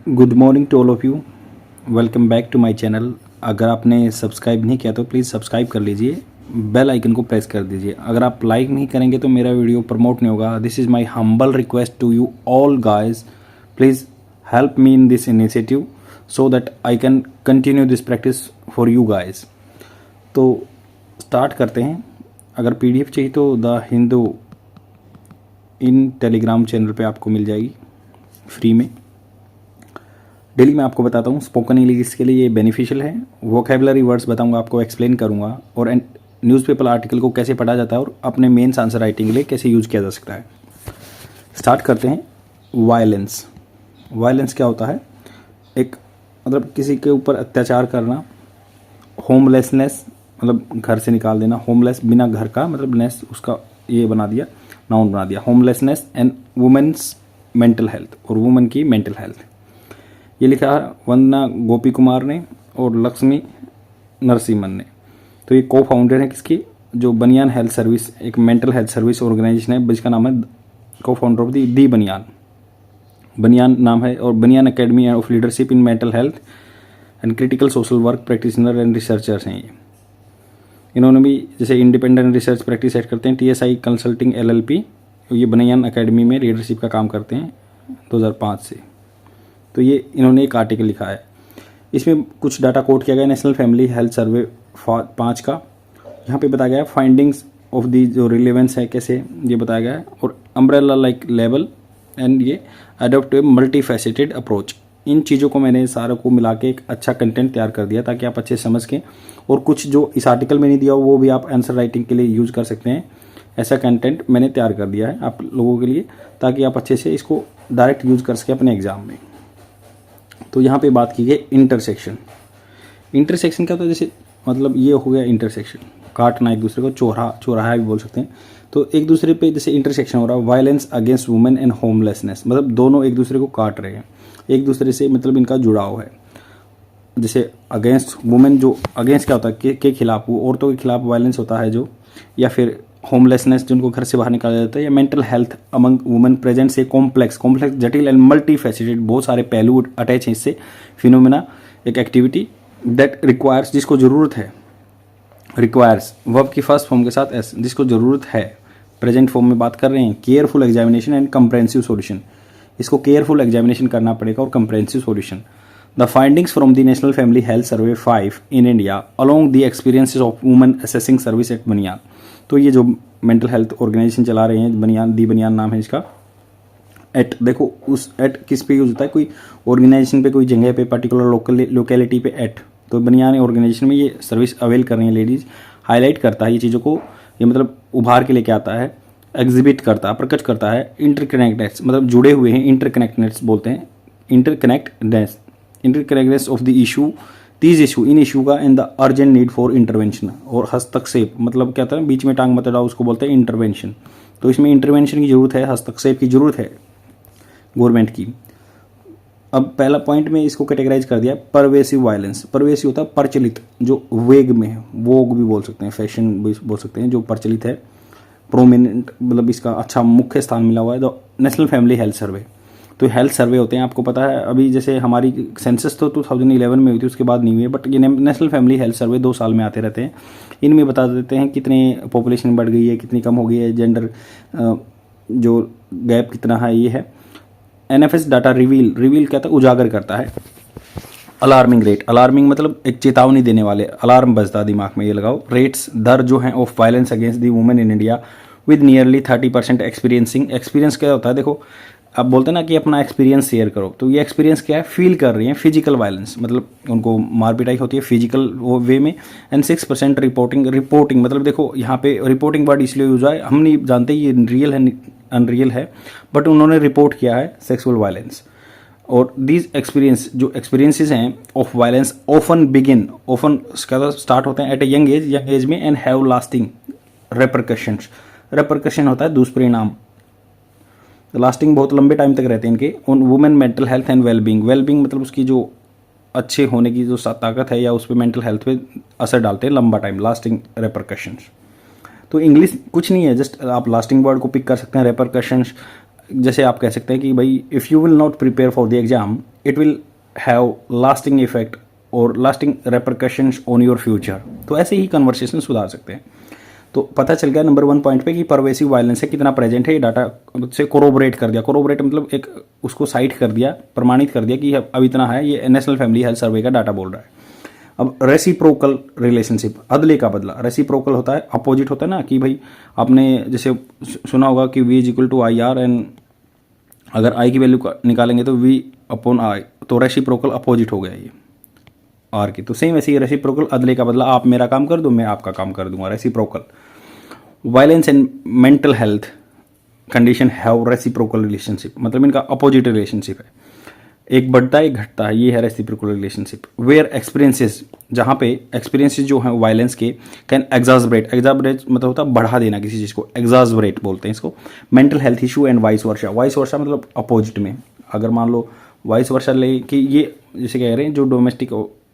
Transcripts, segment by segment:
Good morning to all of you. Welcome back to my channel. अगर आपने subscribe नहीं किया तो प्लीज़ सब्सक्राइब कर लीजिए, बेल आइकन को प्रेस कर दीजिए। अगर आप लाइक नहीं करेंगे तो मेरा वीडियो प्रमोट नहीं होगा। This is my humble request to you all guys, please help me in this initiative so that I can continue this practice for you guys. तो स्टार्ट करते हैं। अगर PDF चाहिए तो the Hindu in Telegram channel पे आपको मिल जाएगी free में। डेली मैं आपको बताता हूँ स्पोकन इंग्लिश के लिए ये बेनिफिशियल है। वोकेबलरी वर्ड्स बताऊंगा, आपको एक्सप्लेन करूंगा, और न्यूज़पेपर आर्टिकल को कैसे पढ़ा जाता है और अपने मेंस आंसर राइटिंग के लिए कैसे यूज किया जा सकता है। स्टार्ट करते हैं। वायलेंस। वायलेंस क्या होता है? एक मतलब किसी के ऊपर अत्याचार करना। होमलेसनेस मतलब घर से निकाल देना। होमलेस बिना घर का, मतलब नेस उसका ये बना दिया, नाउन बना दिया। Homelessness and women's mental health, और वुमेन की मेंटल हेल्थ। ये लिखा है वंदना गोपी कुमार ने और लक्ष्मी नरसिम्हन ने। तो ये को फाउंडर है किसकी? जो बनियान हेल्थ सर्विस, एक मेंटल हेल्थ सर्विस ऑर्गेनाइजेशन है जिसका नाम है को फाउंडर ऑफ दी बनियान। बनियान नाम है, और बनियान academy of leadership in mental health and critical social work practitioner and researchers हैं ये। इन्होंने भी जैसे इंडिपेंडेंट रिसर्च प्रैक्टिस सेट करते हैं, TSI कंसल्टिंग LLP। ये बनियान एकेडमी में लीडरशिप का काम करते हैं 2005 से। तो ये इन्होंने एक आर्टिकल लिखा है, इसमें कुछ डाटा कोट किया गया नेशनल फैमिली हेल्थ सर्वे 5 का। यहाँ पे बताया गया है फाइंडिंग्स ऑफ दी जो रिलेवेंस है कैसे ये बताया गया है, और अम्ब्रेला लाइक लेवल एंड ये adopt a multifaceted approach. इन चीज़ों को मैंने सारों को मिला के एक अच्छा कंटेंट तैयार कर दिया ताकि आप अच्छे समझ के, और कुछ जो इस आर्टिकल में नहीं दिया वो भी आप आंसर राइटिंग के लिए यूज़ कर सकते हैं। ऐसा कंटेंट मैंने तैयार कर दिया है आप लोगों के लिए ताकि आप अच्छे से इसको डायरेक्ट यूज़ कर सके अपने एग्जाम में। तो यहाँ पे बात की गई इंटरसेक्शन। इंटरसेक्शन क्या होता है? जैसे मतलब ये हो गया इंटरसेक्शन, काटना एक दूसरे को, चौराहा भी बोल सकते हैं। तो एक दूसरे पे जैसे इंटरसेक्शन हो रहा है, violence against women and homelessness, मतलब दोनों एक दूसरे को काट रहे हैं, एक दूसरे से मतलब इनका जुड़ाव है। जैसे अगेंस्ट वुमेन, जो अगेंस्ट क्या होता है के खिलाफ, वो औरतों के खिलाफ वायलेंस होता है जो, या फिर होमलेसनेस जिनको घर से बाहर निकाला जाता है, या mental health among women present से कॉम्प्लेक्स जटिल एंड मल्टी फैसेटेड, बहुत सारे पहलू अटैच हैं इससे। फिनोमेना एक एक्टिविटी दैट रिक्वायर्स, जिसको ज़रूरत है, रिक्वायर्स वर्ब की फर्स्ट फॉर्म के साथ एस, जिसको ज़रूरत है, प्रेजेंट फॉर्म में बात कर रहे हैं। Careful examination and comprehensive solution, इसको केयरफुल एग्जामिनेशन करना पड़ेगा और comprehensive solution. The findings from the national family health survey 5 in India along the experiences of women assessing service eight बनियान। तो ये जो मेंटल हेल्थ ऑर्गेनाइजेशन चला रहे हैं बनियान, दी बनियान नाम है इसका। एट देखो, उस एट किस पे यूज होता है? कोई ऑर्गेनाइजेशन पे, कोई जगह पे, पर्टिकुलर लोकेलिटी पे एट। तो बनियान ऑर्गेनाइजेशन में ये सर्विस अवेल कर रही है लेडीज़। हाईलाइट करता है ये चीज़ों को, ये मतलब उभार के लेके आता है, एग्जिबिट करता है, प्रकट करता है। इंटरकनेक्टेड्स मतलब जुड़े हुए हैं, इंटरकनेक्टेड्स बोलते हैं, interconnectedness of the issue, these issue, इन इशू का, in the urgent need for intervention. और हस्तक्षेप मतलब क्या था? बीच में टांग मत अड़ाओ, उसको बोलते हैं इंटरवेंशन। तो इसमें इंटरवेंशन की जरूरत है, हस्तक्षेप की जरूरत है गवर्नमेंट की। अब पहला पॉइंट में इसको कैटेगराइज कर दिया परवेसिव वायलेंस। परवेसिव होता है प्रचलित, जो वेग में है, वोग भी बोल सकते हैं, फैशन भी बोल सकते हैं, जो प्रचलित है, प्रोमिनेंट मतलब इसका अच्छा मुख्य स्थान मिला हुआ है। तो नेशनल फैमिली हेल्थ सर्वे, तो हेल्थ सर्वे होते हैं, आपको पता है। अभी जैसे हमारी सेंसस तो 2011 में हुई थी, उसके बाद नहीं हुई है, बट ये नेशनल फैमिली हेल्थ सर्वे 2 साल में आते रहते हैं। इनमें बता देते हैं कितने पॉपुलेशन बढ़ गई है, कितनी कम हो गई है, जेंडर जो गैप कितना है, ये है। NFS डाटा रिवील क्या था? उजागर करता है। अलार्मिंग रेट, अलार्मिंग मतलब एक चेतावनी देने वाले, अलार्म बजता दिमाग में, ये लगाओ। रेट्स दर जो हैं of violence against the women in India with nearly 30% experiencing. Experience क्या होता है? देखो, अब बोलते हैं ना कि अपना एक्सपीरियंस शेयर करो, तो ये एक्सपीरियंस क्या है? फील कर रही हैं फिजिकल वायलेंस, मतलब उनको मार पिटाई होती है फिजिकल वे में। एंड 6% रिपोर्टिंग मतलब देखो यहाँ पे रिपोर्टिंग वर्ड इसलिए यूज है, हम नहीं जानते ये रियल है अनरियल है, बट उन्होंने रिपोर्ट किया है सेक्सुअल वायलेंस। और दीज एक्सपीरियंस, जो एक्सपीरियंसेस हैं of violence often begin, often start होते हैं एट ए यंग एज में, and have lasting repercussions. Repercussion होता है दुष्परिणाम, लास्टिंग बहुत लंबे टाइम तक रहते हैं इनके। On women mental health and wellbeing मतलब उसकी जो अच्छे होने की जो ताकत है, या उस पर मेंटल हेल्थ पे असर डालते हैं लंबा टाइम, लास्टिंग रेपरकशंस। तो इंग्लिश कुछ नहीं है, जस्ट आप लास्टिंग वर्ड को पिक कर सकते हैं, रेपरकशंस। जैसे आप कह सकते हैं कि भाई if you will not prepare for the exam it will have lasting effect और lasting repercussions on your future. तो ऐसे ही कन्वर्सेशन सुधार सकते हैं। तो पता चल गया नंबर 1 पॉइंट पे कि परवेसिव वायलेंस है कितना प्रेजेंट है, ये डाटा से कोरोबरेट कर दिया। कोरोबरेट मतलब एक उसको साइट कर दिया, प्रमाणित कर दिया कि अब इतना है, ये नेशनल फैमिली हेल्थ सर्वे का डाटा बोल रहा है। अब रेसिप्रोकल रिलेशनशिप, अदले का बदला। रेसिप्रोकल होता है अपोजिट होता है ना, कि भाई आपने जैसे सुना होगा कि V is equal to I R, and अगर आई की वैल्यू निकालेंगे तो V अपॉन आई, तो रेसिप्रोकल अपोजिट हो गया ये आर की। तो सेम ऐसे ही रेसिप्रोकल अदले का बदला, आप मेरा काम कर दो मैं आपका काम कर दूंगा, reciprocal. Violence and mental health condition have reciprocal relationship, मतलब इनका अपोजिट रिलेशनशिप है, एक बढ़ता है एक घटता है, ये है रेसिप्रोकल रिलेशनशिप। वेयर एक्सपीरियंसेस, जहाँ पे एक्सपीरियंसेस जो हैं वायलेंस के, कैन एग्जास्परेट, एग्जास्परेट मतलब होता है बढ़ा देना किसी चीज़ को, एग्जास्परेट बोलते हैं इसको, mental health issue and vice versa. Vice versa मतलब अपोजिट में, अगर मान लो वाइस वर्सा ले कि ये जैसे कह रहे हैं जो डोमेस्टिक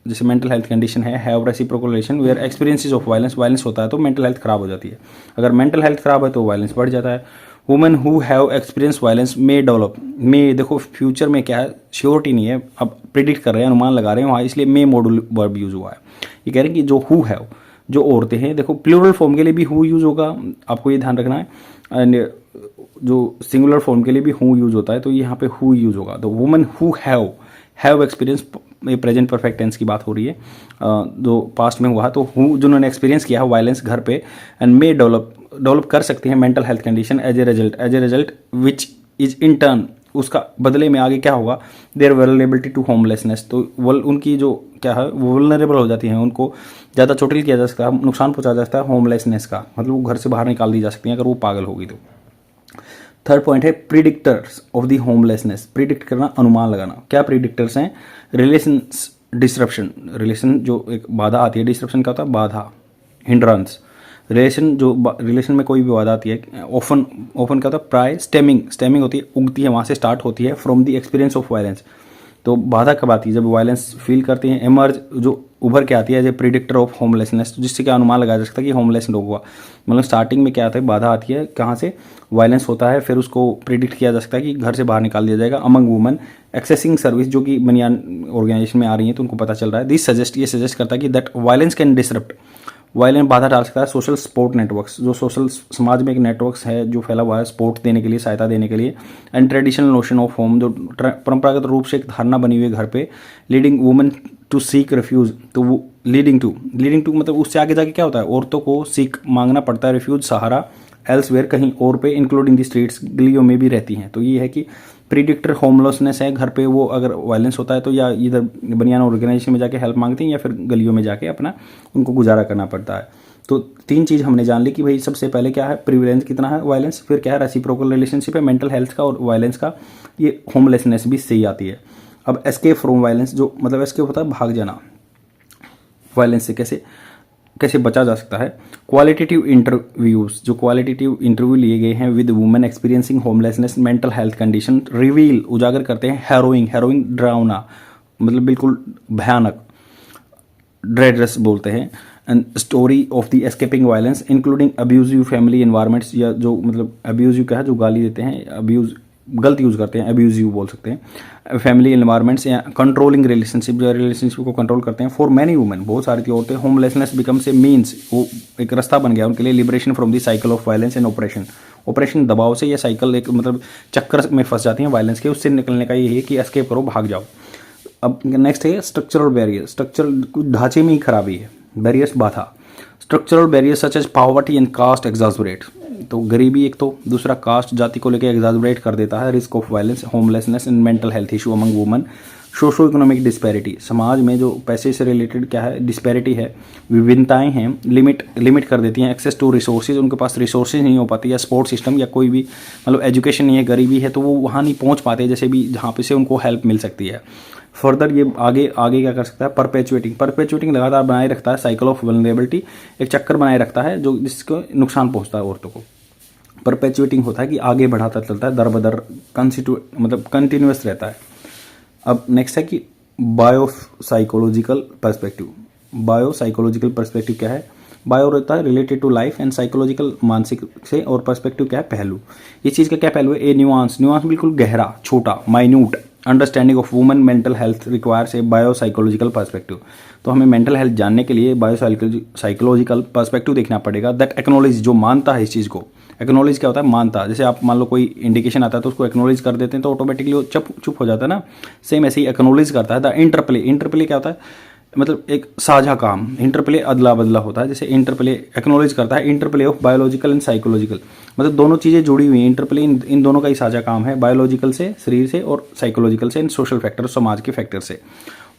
जैसे मेंटल हेल्थ कंडीशन है, have reciprocal relation where experiences of violence, violence होता है तो मेंटल हेल्थ खराब हो जाती है। अगर मेंटल हेल्थ खराब है तो वायलेंस बढ़ जाता है। Women who have experience violence may develop, may देखो फ्यूचर में क्या है, श्योरिटी नहीं है, अब प्रिडिक्ट कर रहे हैं, अनुमान लगा रहे हैं वहाँ, इसलिए मे मॉडल वर्ब यूज हुआ है। ये कह रहे हैं कि जो हु हैव, जो औरतें हैं, देखो प्लूरल फॉर्म के लिए भी हु यूज होगा, आपको ये ध्यान रखना है, एंड जो सिंगुलर फॉर्म के लिए भी हु यूज होता है, तो यहाँ पे हु यूज होगा। तो वुमेन हु हैव एक्सपीरियंस, ये प्रेजेंट परफेक्ट टेंस की बात हो रही है, जो पास्ट में हुआ, तो हु जिन्होंने एक्सपीरियंस किया है वायलेंस घर पे, एंड मे डेवलप कर सकते हैं mental health condition as a result which is in turn, उसका बदले में आगे क्या होगा, देयर वल्नरेबिलिटी टू होमलेसनेस, तो उनकी जो क्या है वो वल्नरेबल हो जाती हैं, उनको ज़्यादा चोटिल किया जा सकता है, नुकसान पहुंचा जा सकता है होमलेसनेस का, मतलब वो घर से बाहर निकाल दी जा सकती हैं अगर वो पागल होगी तो। थर्ड पॉइंट है predictors of the homelessness, predict करना, अनुमान लगाना। क्या प्रिडिक्टर्स हैं, रिलेशन डिसरप्शन, रिलेशन जो एक बाधा आती है, डिसरप्शन का होता है बाधा, हिंड्रेंस, रिलेशन जो रिलेशन में कोई भी बाधा आती है, ओफन क्या होता है, प्राय स्टेमिंग होती है, उगती है, वहाँ से स्टार्ट होती है, from the experience of violence. तो बाधा कब आती है, जब वायलेंस फील करते हैं, एमर्ज जो उभर के आती है as a predictor of homelessness, जिससे क्या अनुमान लगाया जा सकता है कि होमलेस लोग हुआ, मतलब स्टार्टिंग में क्या आता है, बाधा आती है, कहाँ से, वायलेंस होता है, फिर उसको प्रिडिक्ट किया जा सकता है कि घर से बाहर निकाल दिया जाएगा। अमंग वुमेन एक्सेसिंग सर्विस, जो कि बनियान ऑर्गेनाइजेशन में आ रही है, तो उनको पता चल रहा है, दिस ये सजेस्ट करता है कि that violence can disrupt, violence बाधा डाल सकता है सोशल सपोर्ट नेटवर्क्स, जो सोशल समाज में एक नेटवर्क्स है जो फैला हुआ है सपोर्ट देने के लिए, सहायता देने के लिए, and traditional notion of home, जो परंपरागत रूप से एक धारणा बनी हुई है घर पे, leading women to seek refuge, तो वो लीडिंग टू मतलब उससे आगे जाके क्या होता है, औरतों को सीक मांगना पड़ता है, रिफ्यूज सहारा एल्सवेयर कहीं और पे, इंक्लूडिंग दी स्ट्रीट्स, गलियों में भी रहती हैं। तो ये है कि प्रिडिक्टर होमलेसनेस है घर पे, वो अगर वायलेंस होता है तो या इधर बनियान ऑर्गेनाइजेशन में जाके हेल्प मांगती हैं या फिर गलियों में जाके अपना उनको गुजारा करना पड़ता है। तो 3 चीज़ हमने जान ली कि भाई सबसे पहले क्या है, प्रिविलेंस कितना है वायलेंस, फिर क्या है रेसिप्रोकल रिलेशनशिप है मेंटल हेल्थ का और वायलेंस का, ये होमलेसनेस भी सही आती है। अब एस्केप फ्रॉम वायलेंस, जो मतलब एस्केप होता है भाग जाना वायलेंस से, कैसे बचा जा सकता है। क्वालिटेटिव इंटरव्यूज, जो क्वालिटेटिव इंटरव्यू लिए गए हैं with women experiencing homelessness mental health condition, reveal उजागर करते हैं हैरोइंग डरावना, मतलब बिल्कुल भयानक, ड्रेडरस बोलते हैं, and story of the escaping violence including abusive family environments, या जो मतलब अब्यूजिव क्या है, जो गाली देते हैं, अब्यूज गलत यूज़ करते हैं, अब्यूजिव बोल सकते हैं, फैमिली एनवायरमेंट्स या कंट्रोलिंग रिलेशनशिप, जो रिलेशनशिप को कंट्रोल करते हैं। फॉर मैनी वुमेन, बहुत सारी औरतें, होमलेसनेस बिकम्स ए मीन्स, वो एक रास्ता बन गया उनके लिए, liberation from the cycle of violence and operation दबाव से, या साइकिल एक मतलब चक्कर में फंस जाती हैं वायलेंस के, उससे निकलने का यही है कि एस्केप करो, भाग जाओ। अब नेक्स्ट है स्ट्रक्चरल बैरियर, स्ट्रक्चरल ढांचे में ही खराबी है, बैरियर्स बाधा, structural barriers such as poverty and caste exasperate, तो गरीबी एक, तो दूसरा कास्ट जाति को लेकर एग्जास्परेट कर देता है, risk of violence, homelessness and mental health issue among women, socio economic disparity, समाज में जो पैसे से रिलेटेड क्या है डिस्पैरिटी है, विभिन्नताएं हैं, लिमिट कर देती हैं, एक्सेस टू रिसोर्सेज, उनके पास रिसोर्सेज नहीं हो पाती, या सपोर्ट सिस्टम या कोई भी मतलब एजुकेशन नहीं है, गरीबी है तो वो वहाँ नहीं पहुँच पाते जैसे भी जहाँ पे से उनको हेल्प मिल सकती है। फर्दर ये आगे क्या कर सकता है, परपेचुएटिंग लगातार बनाए रखता है, साइकिल ऑफ वल्नरेबिलिटी, एक चक्कर बनाए रखता है जो जिसको नुकसान पहुँचता है औरतों को। परपेचुएटिंग होता है कि आगे बढ़ाता चलता है, दर बदर मतलब कंटिन्यूस रहता है। अब नेक्स्ट है कि बायोसाइकोलॉजिकल पर्सपेक्टिव क्या है, बायो रहता है related to life and psychological मानसिक से, और पर्सपेक्टिव क्या है पहलू, इस चीज़ का क्या पहलू है, ए न्यूआंस बिल्कुल गहरा, छोटा, minute, understanding of women mental health requires a biopsychological perspective. तो हमें मेंटल हेल्थ जानने के लिए बायोसाइकोलॉजिकल पर्सपेक्टिव देखना पड़ेगा दैट एक्नोलेज, जो मानता है इस चीज़ को। एक्नोलेज क्या होता है? मानता। जैसे आप मान लो कोई इंडिकेशन आता है तो उसको एक्नोलेज कर देते हैं तो ऑटोमेटिकली वो चुप हो जाता है ना, सेम ऐसे ही एक्नोलेज करता है। द इंटरप्ले, इंटरप्ले क्या होता है? मतलब एक साझा काम। इंटरप्ले अदला बदला होता है, जैसे इंटरप्ले एक्नोलेज करता है interplay of biological and psychological, मतलब दोनों चीज़ें जुड़ी हुई हैं। इंटरप्ले इन दोनों का ही साझा काम है, बायोलॉजिकल से शरीर से और साइकोलॉजिकल से एंड सोशल फैक्टर, समाज के फैक्टर से।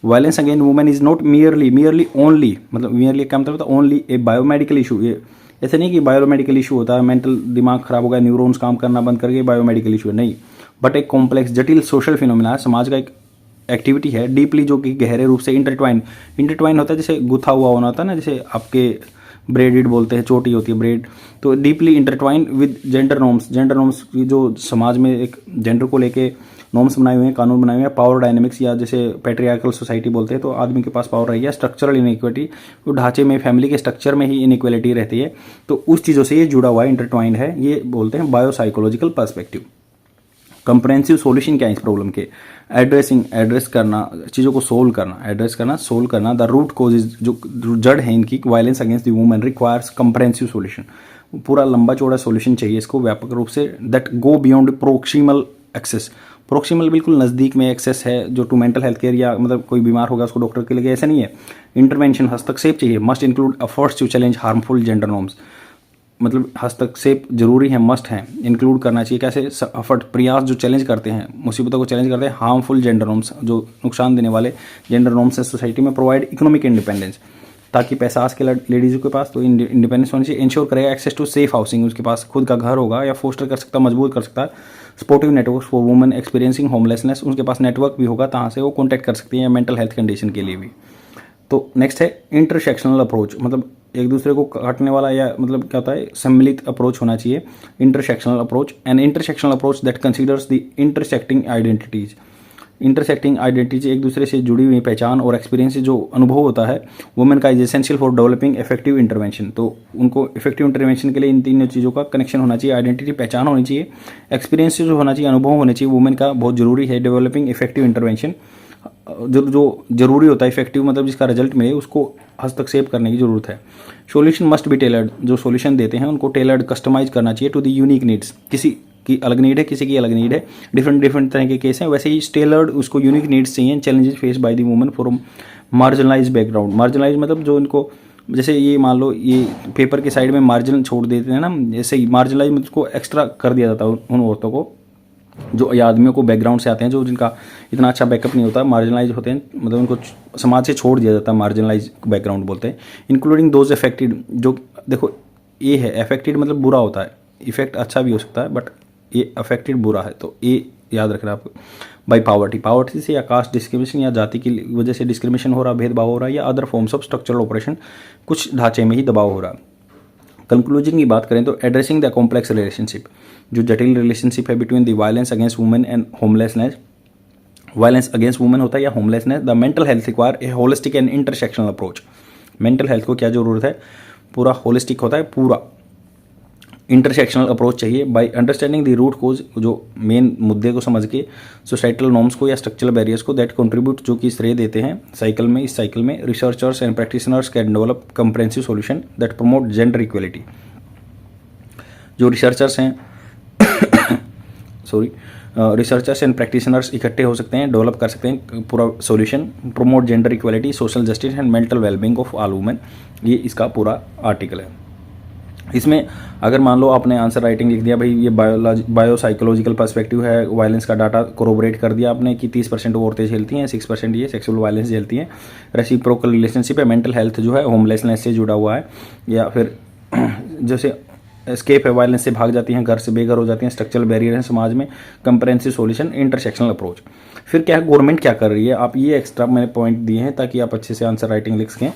Violence against women is not merely only, मतलब मियरली क्या मतलब ओनली ए बायोमेडिकल इशू। ये ऐसे नहीं कि बायोमेडिकल इशू होता है, मेंटल दिमाग खराब हो गया, न्यूरॉन्स काम करना बंद करके बायोमेडिकल इशू है, नहीं। बट एक कॉम्प्लेक्स जटिल सोशल फिनोमिना है, समाज का एक एक्टिविटी है, डीपली जो कि गहरे रूप से इंटरट्वाइन होता है, जैसे गुथा हुआ होना होता है ना, जैसे आपके ब्रेडेड बोलते हैं, चोटी होती है ब्रेड, तो deeply intertwine with gender norms की जो समाज में एक जेंडर को लेके नॉर्म्स बनाए हुए हैं, कानून बनाए हुए हैं। पावर डायनेमिक्स या जैसे पैट्रियार्कल सोसाइटी बोलते हैं, तो आदमी के पास पावर रही है। स्ट्रक्चरल इनइक्वालिटी, तो ढांचे में फैमिली के स्ट्रक्चर में ही इनइक्वालिटी रहती है, तो उस चीज़ों से ये जुड़ा हुआ है, इंटरट्वाइंड है, ये बोलते हैं बायोसाइकोलॉजिकल पर्सपेक्टिव। कंप्रेहेंसिव सॉल्यूशन क्या है इस प्रॉब्लम के? एड्रेस करना, चीज़ों को सोल्व करना द रूट कोजेज, जो जड़ है इनकी, violence against the women requires comprehensive solution. पूरा लंबा चौड़ा सॉल्यूशन चाहिए इसको, व्यापक रूप से, that go beyond proximal access. Proximal बिल्कुल नज़दीक में एक्सेस है, जो टू मेंटल हेल्थ केयर, या मतलब कोई बीमार होगा उसको डॉक्टर के लिए, ऐसा नहीं है। इंटरवेंशन, हस्तक्षेप चाहिए, must include efforts to challenge harmful gender norms, मतलब हस्तक्षेप जरूरी है, मस्ट है, इंक्लूड करना चाहिए। कैसे? एफर्ट, प्रयास जो चैलेंज करते हैं, मुसीबतों को चैलेंज करते हैं, हार्मफुल जेंडर नॉर्म्स, जो नुकसान देने वाले जेंडर नॉर्म्स है सोसाइटी में। प्रोवाइड इकोनॉमिक इंडिपेंडेंस, ताकि पैसा आज के लेडीज़ के पास तो इंडिपेंडेंस होनी चाहिए। इंश्योर करेगा एक्सेस टू सेफ हाउसिंग, उसके पास खुद का घर होगा, या फोस्टर कर सकता, मजबूत कर सकता है। Supportive network for women experiencing homelessness, उनके पास नेटवर्क भी होगा, तहाँ से वो कॉन्टैक्ट कर सकती हैं मेंटल हेल्थ कंडीशन के लिए भी। तो नेक्स्ट है इंटरसेक्शनल अप्रोच, मतलब एक दूसरे को काटने वाला, या मतलब क्या होता है, सम्मिलित अप्रोच होना चाहिए, intersectional approach. An intersectional approach that considers the intersecting identities, एक दूसरे से जुड़ी हुई पहचान और एक्सपीरियंस, जो अनुभव होता है वुमेन का, is essential for developing effective intervention. तो उनको इफेक्टिव इंटरवेंशन के लिए इन तीनों चीज़ों का कनेक्शन होना चाहिए, आइडेंटिटी पहचान होनी चाहिए, एक्सपीरियंस जो होना चाहिए, अनुभव होने चाहिए वुमेन का, बहुत जरूरी है। डेवलपिंग इफेक्टिव इंटरवेंशन, जो जरूरी होता है, इफेक्टिव मतलब जिसका रिजल्ट मिले, उसको हस्तक्षेप करने की जरूरत है। सॉल्यूशन मस्ट बी टेलर्ड, जो सॉल्यूशन देते हैं उनको टेलर्ड, कस्टमाइज करना चाहिए टू द यूनिक नीड्स। किसी की अलग नीड है, किसी की अलग नीड है, डिफरेंट तरह के केस हैं, वैसे ही टेलर्ड उसको यूनिक नीड्स चाहिए। Challenges face by the women from marginalise background, marginalise मतलब जो इनको, जैसे ये मान लो ये पेपर के साइड में मार्जिन छोड़ देते हैं ना, जैसे ही मार्जिनलाइज मतलब उसको एक्स्ट्रा कर दिया जाता है उन औरतों को, जो या आदमियों को बैकग्राउंड से आते हैं, जो जिनका इतना अच्छा बैकअप नहीं होता, मार्जिनलाइज होते हैं, मतलब उनको समाज से छोड़ दिया जाता है, मार्जिनलाइज बैकग्राउंड बोलते हैं। इंक्लूडिंग दोज अफेक्टेड, जो देखो ये है अफेक्टेड मतलब बुरा होता है, इफेक्ट अच्छा भी हो सकता है, बट ये अफेक्टेड बुरा है, तो ये याद रखना आपको। बाई पावर्टी से, या कास्ट डिस्क्रिमिनेशन, या जाति की वजह से डिस्क्रिमिनेशन हो रहा, भेदभाव हो रहा है, या other forms of structural operation, कुछ ढांचे में ही दबाव हो रहा। कंक्लूजन की बात करें तो एड्रेसिंग द कॉम्प्लेक्स रिलेशनशिप, जो जटिल रिलेशनशिप है between the violence against women and homelessness, violence against women होता है या homelessness. The mental health require a holistic and intersectional approach, mental health को क्या जरूरत है, पूरा होलिस्टिक होता है, पूरा इंटरसेक्शनल अप्रोच चाहिए। By understanding the root cause, जो मेन मुद्दे को समझ के, सोसाइटल नॉर्म्स को या स्ट्रक्चरल बैरियर्स को, दैट कंट्रीब्यूट, जो कि श्रेय देते हैं इस साइकिल में researchers and practitioners can develop comprehensive solution that promote gender equality. जो रिसर्चर्स हैं रिसर्चर्स एंड प्रैक्टिशनर्स इकट्ठे हो सकते हैं, डेवलप कर सकते हैं पूरा solution, promote gender equality, social justice and mental wellbeing of all women, ये इसका पूरा आर्टिकल है। इसमें अगर मान लो आपने आंसर राइटिंग लिख दिया, भाई ये बायोसाइकोलॉजिकल पर्सपेक्टिव है, वायलेंस का डाटा कोरोबरेट कर दिया आपने कि 30% औरतें झेलती हैं, 6% ये सेक्सुअल वायलेंस झेलती हैं, रेसिप्रोकल रिलेशनशिप है, मेंटल हेल्थ जो है होमलेसनेस से जुड़ा हुआ है, या फिर जैसे एस्केप है, वायलेंस से भाग जाती हैं, घर से बेघर हो जाती हैं, स्ट्रक्चरल बैरियर है समाज में, कंप्रेहेंसिव सॉल्यूशन, इंटरसेक्शनल अप्रोच। फिर क्या है, गवर्नमेंट क्या कर रही है, आप ये एक्स्ट्रा मैंने पॉइंट दिए हैं ताकि आप अच्छे से आंसर राइटिंग लिख सकें।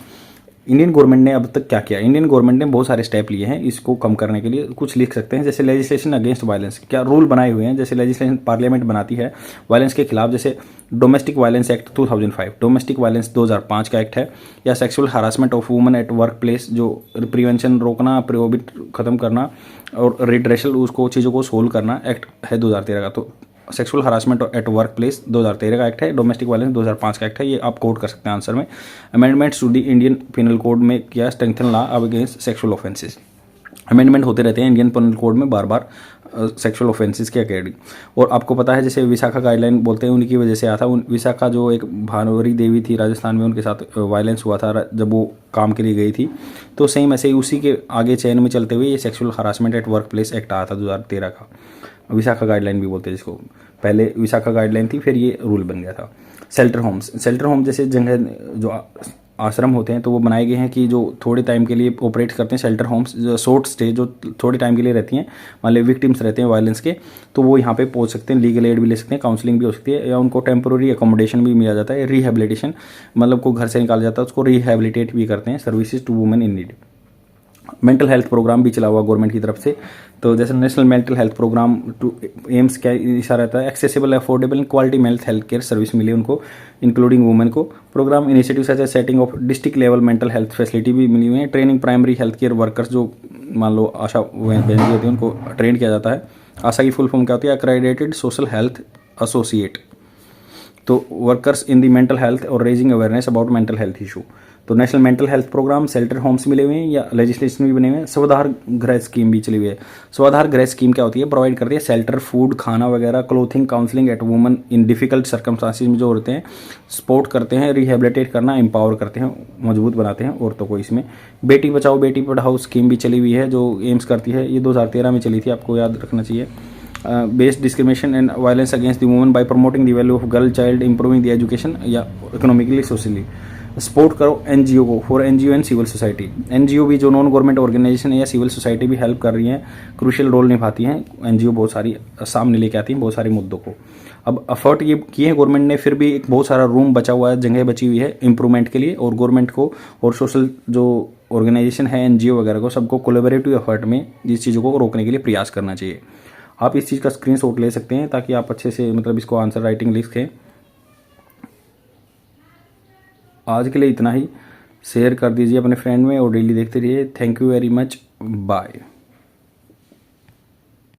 इंडियन गवर्नमेंट ने अब तक क्या किया, इंडियन गवर्नमेंट ने बहुत सारे स्टेप लिए हैं इसको कम करने के लिए, कुछ लिख सकते हैं, जैसे लेजिस्लेशन अगेंस्ट वायलेंस, क्या रूल बनाए हुए हैं, जैसे लेजिस्लेशन पार्लियामेंट बनाती है वायलेंस के खिलाफ, जैसे domestic violence act 2005, domestic violence 2005 का एक्ट है, या sexual harassment of women at work place, जो प्रिवेंशन रोकना, प्रोहिबिट खत्म करना और रिड्रेशल उसको चीज़ों को सोल्व करना एक्ट है 2013 का। तो sexual harassment at work place 2013 का एक्ट है, डोमेस्टिक वायलेंस 2005 का एक्ट है, ये आप कोट कर सकते हैं आंसर में। Amendments to the Indian penal code में किया strengthen law against sexual offences. Amendment होते रहते हैं इंडियन पिनल कोड में बार बार सेक्सुअल ऑफेंसेस के अकॉर्डिंग। और आपको पता है जैसे विशाखा गाइडलाइन बोलते हैं उनकी वजह से आया था। विशाखा जो एक भानुवरी देवी थी राजस्थान में, उनके साथ वायलेंस हुआ था जब वो काम के लिए गई थी, तो सेम ऐसे ही उसी के आगे चैन में चलते हुए ये sexual harassment at work place act आया था 2013 का। विशाखा गाइडलाइन भी बोलते हैं जिसको, पहले विशाखा गाइडलाइन थी फिर ये रूल बन गया था। शेल्टर होम जैसे जगह जो आश्रम होते हैं तो वो बनाए गए हैं कि जो थोड़े टाइम के लिए ऑपरेट करते हैं। शेल्टर होम्स जो शॉर्ट स्टे जो थोड़े टाइम के लिए रहती हैं, मान लो विक्टिम्स रहते हैं वायलेंस के, तो वो यहाँ पे पहुँच सकते हैं, लीगल एड भी ले सकते हैं, काउंसलिंग भी हो सकती है, या उनको टेम्पोररी अकोमोडेशन भी मिला जाता है, रिहेबिलिटेशन मतलब को घर से निकाला जाता है उसको रिहेबिलिटेट भी करते हैं, services to women in need. Mental health programme भी चला हुआ गवर्नमेंट की तरफ से, तो जैसे national mental health programme to aims क्या इशारा रहता है, accessible affordable and quality mental health care service मिले उनको इंक्लूडिंग वुमेन को। Programme initiative such as setting of district level mental health facility भी मिली हुई है। Training primary health care workers जो मान लो आशा बहन जी होती है उनको ट्रेन किया जाता है। आशा की फुल फॉर्म क्या होती है, अक्रेडिटेड सोशल हेल्थ एसोसिएट। तो workers in the mental health और raising awareness about mental health issue. तो national mental health programme, shelter homes मिले हुए हैं या लेजिस्लेशन भी बने हुए हैं। स्वाधार गृह स्कीम भी चली हुई है। स्वाधार गृह स्कीम क्या होती है, प्रोवाइड करती है शेल्टर, फूड, खाना वगैरह, clothing, counselling at woman in difficult circumstances में जो होते हैं, सपोर्ट करते हैं, रिहेबिलिटेट करना, एम्पावर करते हैं, मजबूत बनाते हैं औरतों को। इसमें बेटी बचाओ बेटी पढ़ाओ स्कीम भी चली हुई है जो एम्स करती है, ये 2013 में चली थी, आपको याद रखना चाहिए। Based discrimination and violence against the woman by promoting the value of girl child, improving the education या इकोनॉमिकली सोशली। सपोर्ट करो एनजीओ को, for NGO and civil society. NGO भी जो नॉन गवर्नमेंट ऑर्गेनाइजेशन है या सिविल सोसाइटी भी help कर रही हैं, क्रूशियल रोल निभाती हैं। एनजीओ बहुत सारी सामने लेके आती हैं बहुत सारे मुद्दों को। अब एफर्ट ये किए हैं गवर्नमेंट ने, फिर भी एक बहुत सारा रूम बचा हुआ है, जगह बची हुई है इंप्रूवमेंट के लिए, और गवर्नमेंट को और सोशल जो ऑर्गेनाइजेशन है एनजीओ वगैरह को सबको कोलेबरेटिव एफर्ट में इस चीज़ों को रोकने के लिए प्रयास करना चाहिए। आप इस चीज़ का स्क्रीनशॉट ले सकते हैं ताकि आप अच्छे से मतलब इसको आंसर राइटिंग लिखें। आज के लिए इतना ही, शेयर कर दीजिए अपने फ्रेंड में और डेली देखते रहिए। Thank you very much, bye.